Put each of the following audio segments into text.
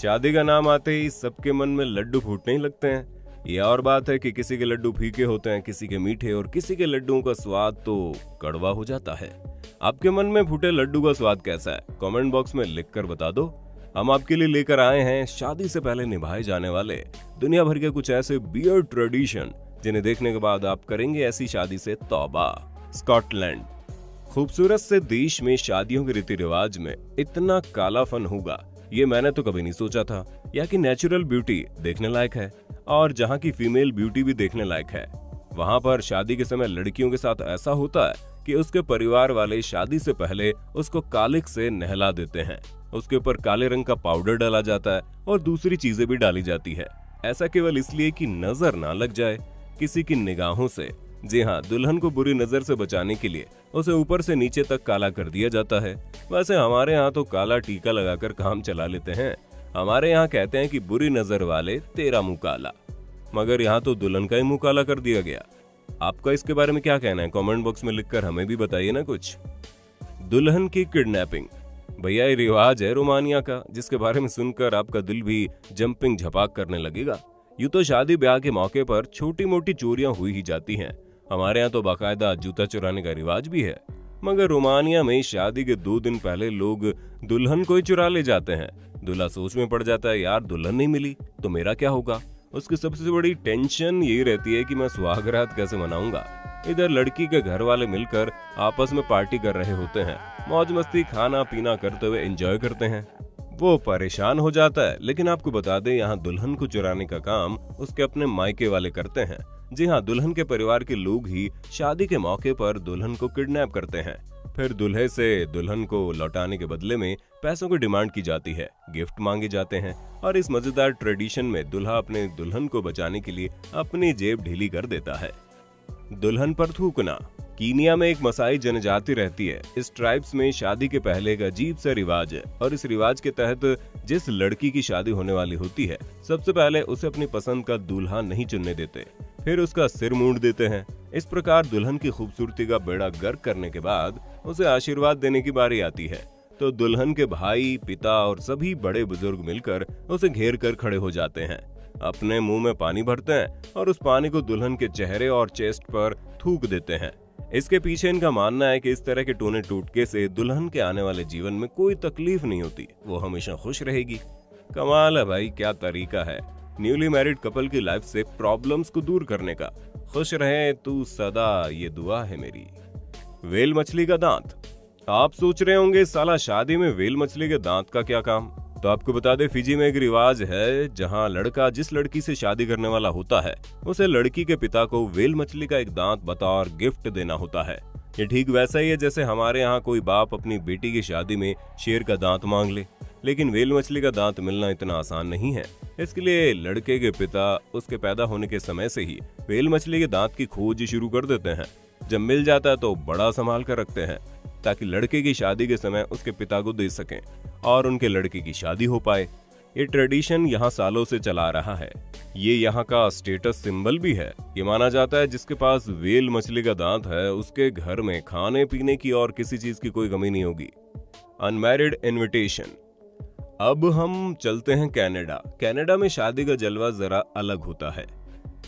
शादी का नाम आते ही सबके मन में लड्डू फूटने ही लगते हैं। ये और बात है कि किसी के लड्डू फीके होते हैं, किसी के मीठे, और किसी के लड्डुओं का स्वाद तो कड़वा हो जाता है। आपके मन में फूटे लड्डू का स्वाद कैसा है? कमेंट बॉक्स में लिखकर बता दो। हम आपके लिए लेकर आए हैं शादी से पहले निभाए जाने वाले दुनिया भर के कुछ ऐसे बियर्ड ट्रेडिशन जिन्हें देखने के बाद आप करेंगे ऐसी शादी से तौबा। स्कॉटलैंड, खूबसूरत से देश में शादियों के रीति रिवाज में इतना कालापन होगा ये मैंने तो कभी नहीं सोचा था। यहाँ की नेचुरल ब्यूटी देखने लायक है और जहाँ की फीमेल ब्यूटी भी देखने लायक है। वहाँ पर शादी के समय लड़कियों के साथ ऐसा होता है कि उसके परिवार वाले शादी से पहले उसको कालिक से नहला देते हैं। उसके ऊपर काले रंग का पाउडर डाला जाता है और दूसरी चीजें भी डाली जाती है। ऐसा केवल इसलिए कि नजर ना लग जाए किसी की निगाहों से। जी हाँ, दुल्हन को बुरी नजर से बचाने के लिए उसे ऊपर से नीचे तक काला कर दिया जाता है। वैसे हमारे यहाँ तो काला टीका लगाकर काम चला लेते हैं। हमारे यहाँ कहते हैं कि बुरी नजर वाले तेरा मुंह काला, मगर यहाँ तो दुल्हन का ही मुंह काला कर दिया गया। आपका इसके बारे में क्या कहना है? कमेंट बॉक्स में लिखकर हमें भी बताइए ना कुछ। दुल्हन की किडनैपिंग, भैया ये रिवाज है रोमानिया का, जिसके बारे में सुनकर आपका दिल भी जंपिंग झपाक करने लगेगा। यूं तो शादी ब्याह के मौके पर छोटी मोटी चोरियां हुई ही जाती हैं। हमारे यहाँ तो बाकायदा जूता चुराने का रिवाज भी है, मगर रोमानिया में शादी के 2 दिन पहले लोग दुल्हन को ही चुरा ले जाते हैं। दूल्हा सोच में पड़ जाता है, यार दुल्हन नहीं मिली तो मेरा क्या होगा। उसकी सबसे बड़ी टेंशन ये रहती है कि मैं सुहागरात कैसे मनाऊंगा। इधर लड़की के घर वाले मिलकर आपस में पार्टी कर रहे होते हैं, मौज मस्ती खाना पीना करते हुए एंजॉय करते हैं। वो परेशान हो जाता है। लेकिन आपको बता दें, यहाँ दुल्हन को चुराने का काम उसके अपने मायके वाले करते हैं। जी हाँ, दुल्हन के परिवार के लोग ही शादी के मौके पर दुल्हन को किडनैप करते हैं। फिर दूल्हे से दुल्हन को लौटाने के बदले में पैसों की डिमांड की जाती है, गिफ्ट मांगे जाते हैं। और इस मजेदार ट्रेडिशन में दूल्हा अपने दुल्हन को बचाने के लिए अपनी जेब ढीली कर देता है। दुल्हन पर थूकना, कीनिया में एक मसाई जनजाति रहती है। इस ट्राइब्स में शादी के पहले एक अजीब सा रिवाज है, और इस रिवाज के तहत जिस लड़की की शादी होने वाली होती है, सबसे पहले उसे अपनी पसंद का दूल्हा नहीं चुनने देते, फिर उसका सिर मूंड देते हैं। इस प्रकार दुल्हन की खूबसूरती का बेड़ा गर्क करने के बाद उसे आशीर्वाद देने की बारी आती है, तो दुल्हन के भाई, पिता और सभी बड़े बुजुर्ग मिलकर उसे घेर कर खड़े हो जाते हैं, अपने मुंह में पानी भरते हैं और उस पानी को दुल्हन के चेहरे और चेस्ट पर थूक देते हैं। इसके पीछे इनका मानना है कि इस तरह के टूने टूटके से दुल्हन के आने वाले जीवन में कोई तकलीफ नहीं होती, वो हमेशा खुश रहेगी। कमाल है भाई, क्या तरीका है न्यूली मैरिड कपल की लाइफ से प्रॉब्लम्स को दूर करने का। खुश रहे तू सदा, ये दुआ है मेरी। वेल मछली का दांत, आप सोच रहे होंगे साला शादी में वेल मछली के दांत का क्या काम? तो आपको बता दे, फिजी में एक रिवाज है जहां लड़का जिस लड़की से शादी करने वाला होता है उसे लड़की के पिता को वेल मछली का एक दांत बतौर गिफ्ट देना होता है। ये ठीक वैसा ही है जैसे हमारे यहाँ कोई बाप अपनी बेटी की शादी में शेर का दांत मांग ले। लेकिन वेल मछली का दांत मिलना इतना आसान नहीं है। इसके लिए लड़के के पिता उसके पैदा होने के समय से ही वेल मछली के दांत की खोज शुरू कर देते हैं। जब मिल जाता है तो बड़ा संभाल कर रखते हैं, ताकि लड़के की शादी के समय उसके पिता को दे सकें और उनके लड़के की शादी हो पाए। ये ट्रेडिशन यहाँ सालों से चला रहा है। ये यहाँ का स्टेटस सिंबल भी है। ये माना जाता है जिसके पास वेल मछली का दांत है उसके घर में खाने पीने की और किसी चीज की कोई कमी नहीं होगी। अनमैरिड इनविटेशन, अब हम चलते हैं कनाडा। कनाडा में शादी का जलवा जरा अलग होता है।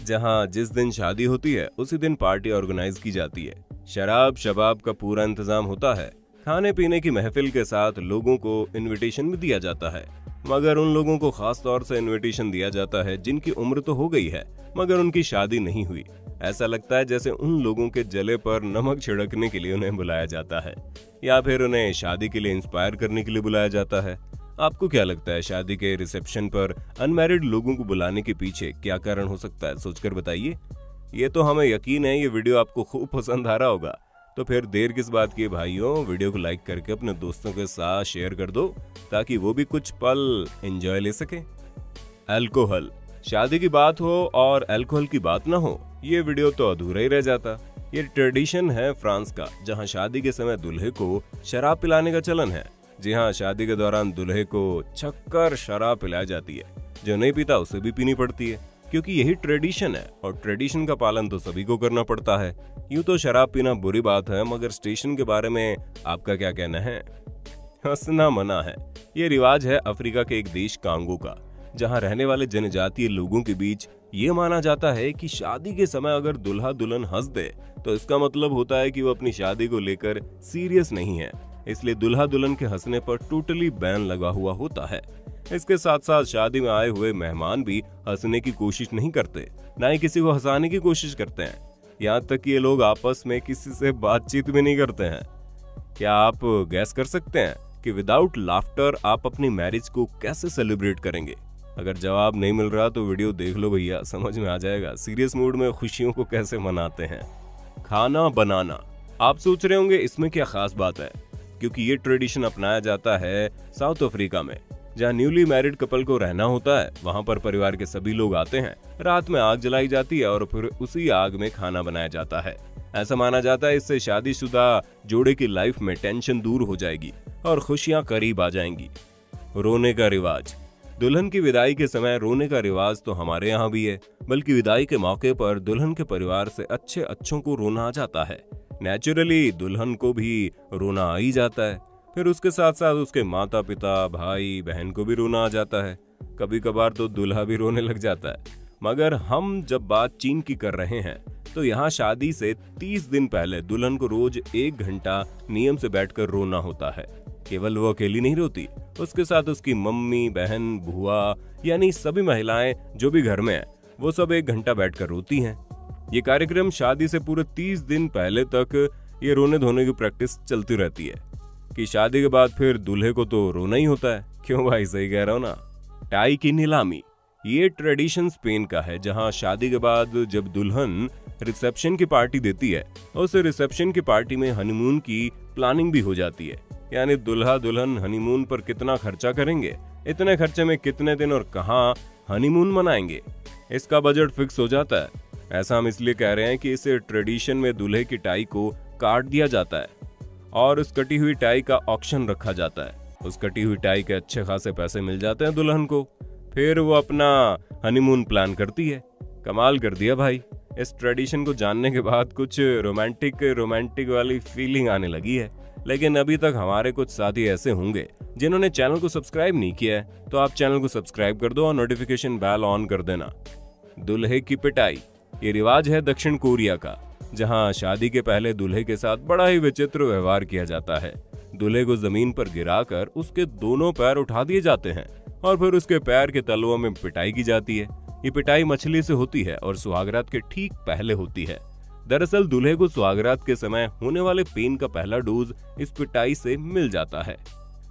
जहाँ जिस दिन शादी होती है उसी दिन पार्टी ऑर्गेनाइज की जाती है। शराब शबाब का पूरा इंतजाम होता है। खाने पीने की महफिल के साथ लोगों को इनविटेशन भी दिया जाता है, मगर उन लोगों को खास तौर से इनविटेशन दिया जाता है जिनकी उम्र तो हो गई है मगर उनकी शादी नहीं हुई। ऐसा लगता है जैसे उन लोगों के जले पर नमक छिड़कने के लिए उन्हें बुलाया जाता है, या फिर उन्हें शादी के लिए इंस्पायर करने के लिए बुलाया जाता है। आपको क्या लगता है, शादी के रिसेप्शन पर अनमैरिड लोगों को बुलाने के पीछे क्या कारण हो सकता है? सोचकर बताइए। ये तो हमें यकीन है ये वीडियो आपको खूब पसंद आ रहा होगा, तो फिर देर किस बात की भाइयों, वीडियो को लाइक करके अपने दोस्तों के साथ शेयर कर दो ताकि वो भी कुछ पल एंजॉय ले सके। अल्कोहल, शादी की बात हो और अल्कोहल की बात ना हो, ये वीडियो तो अधूरा ही रह जाता। ये ट्रेडिशन है फ्रांस का, जहाँ शादी के समय दूल्हे को शराब पिलाने का चलन है। जी हाँ, शादी के दौरान दूल्हे को छक्कर शराब पिलाई जाती है। जो नहीं पीता उसे भी पीनी पड़ती है, क्योंकि यही ट्रेडिशन है और ट्रेडिशन का पालन तो सभी को करना पड़ता है। यूं तो शराब पीना बुरी बात है, मगर स्टेशन के बारे में आपका क्या कहना है? हंसना मना है। ये रिवाज है अफ्रीका के एक देश कांगो का, जहां रहने वाले जनजातीय लोगों के बीच ये माना जाता है कि शादी के समय अगर दुल्हा दुल्हन हंस दे तो इसका मतलब होता है कि वो अपनी शादी को लेकर सीरियस नहीं है। इसलिए दुल्हा दुल्हन के हंसने पर टोटली बैन लगा हुआ होता है। इसके साथ साथ शादी में आए हुए मेहमान भी हंसने की कोशिश नहीं करते, ना ही किसी को हंसाने की कोशिश करते हैं। यहाँ तक कि ये लोग आपस में किसी से बातचीत भी नहीं करते हैं। क्या आप गैस कर सकते हैं कि विदाउट लाफ्टर आप अपनी मैरिज को कैसे सेलिब्रेट करेंगे? अगर जवाब नहीं मिल रहा तो वीडियो देख लो भैया, समझ में आ जाएगा सीरियस मूड में खुशियों को कैसे मनाते हैं। खाना बनाना। आप सोच रहे होंगे इसमें क्या खास बात है, क्योंकि ये ट्रेडिशन अपनाया जाता है साउथ अफ्रीका में, जहाँ न्यूली मैरिड कपल को रहना होता है। वहाँ पर परिवार के सभी लोग आते हैं, रात में आग जलाई जाती है और फिर उसी आग में खाना बनाया जाता है। ऐसा माना जाता है इससे शादीशुदा जोड़े की लाइफ में टेंशन दूर हो जाएगी और खुशियां करीब आ जाएंगी। रोने का रिवाज। दुल्हन की विदाई के समय रोने का रिवाज तो हमारे यहाँ भी है, बल्कि विदाई के मौके पर दुल्हन के परिवार से अच्छों को रोना आ जाता है। नेचुरली दुल्हन को भी रोना आ ही जाता है, फिर उसके साथ साथ उसके माता पिता, भाई बहन को भी रोना आ जाता है। कभी कभार तो दूल्हा भी रोने लग जाता है। मगर हम जब बात चीन की कर रहे हैं तो यहाँ शादी से 30 दिन पहले दुल्हन को रोज 1 घंटा नियम से बैठकर रोना होता है। केवल वो अकेली नहीं रोती, उसके साथ उसकी मम्मी, बहन, बुआ यानी सभी महिलाएं जो भी घर में है वो सब 1 घंटा बैठकर रोती हैं। ये कार्यक्रम शादी से पूरे 30 दिन पहले तक ये रोने धोने की प्रैक्टिस चलती रहती है कि शादी के बाद फिर दूल्हे को तो रोना ही होता है। क्यों भाई, सही कह रहा हूं ना। टाई की नीलामी। ये ट्रेडिशन स्पेन का है, जहां शादी के बाद जब दुल्हन रिसेप्शन की पार्टी देती है उस रिसेप्शन की पार्टी में हनीमून की प्लानिंग भी हो जाती है। यानी दुल्हा दुल्हन हनीमून पर कितना खर्चा करेंगे, इतने खर्चे में कितने दिन और कहां हनीमून मनाएंगे, इसका बजट फिक्स हो जाता है। ऐसा हम इसलिए कह रहे हैं कि इस ट्रेडिशन में दूल्हे की टाई को काट दिया जाता है और उस कटी हुई टाई का ऑक्शन रखा जाता है। उस कटी हुई टाई के अच्छे खासे पैसे मिल जाते हैं दुल्हन को, फिर वो अपना हनीमून प्लान करती है। कमाल कर दिया भाई। इस ट्रेडिशन को जानने के बाद कुछ रोमांटिक वाली फीलिंग आने लगी है। लेकिन अभी तक हमारे कुछ साथी ऐसे होंगे जिन्होंने चैनल को सब्सक्राइब नहीं किया है, तो आप चैनल को सब्सक्राइब कर दो और नोटिफिकेशन बेल ऑन कर देना। दूल्हे की पिटाई। ये रिवाज है दक्षिण कोरिया का, जहां शादी के पहले दूल्हे के साथ बड़ा ही विचित्र व्यवहार किया जाता है। दूल्हे को जमीन पर गिराकर उसके दोनों पैर उठा दिए जाते हैं और फिर उसके पैर के तलवों में पिटाई की जाती है। ये पिटाई मछली से होती है और सुहागरात के ठीक पहले होती है। दरअसल दूल्हे को सुहागरात के समय होने वाले पेन का पहला डोज इस पिटाई से मिल जाता है।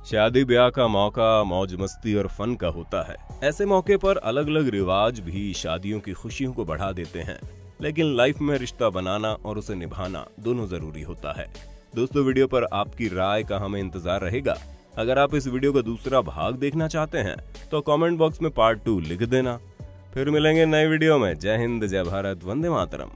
शादी ब्याह का मौका मौज मस्ती और फन का होता है। ऐसे मौके पर अलग अलग रिवाज भी शादियों की खुशियों को बढ़ा देते हैं, लेकिन लाइफ में रिश्ता बनाना और उसे निभाना दोनों जरूरी होता है। दोस्तों, वीडियो पर आपकी राय का हमें इंतजार रहेगा। अगर आप इस वीडियो का दूसरा भाग देखना चाहते हैं तो कमेंट बॉक्स में पार्ट 2 लिख देना। फिर मिलेंगे नए वीडियो में। जय हिंद, जय भारत, वंदे मातरम।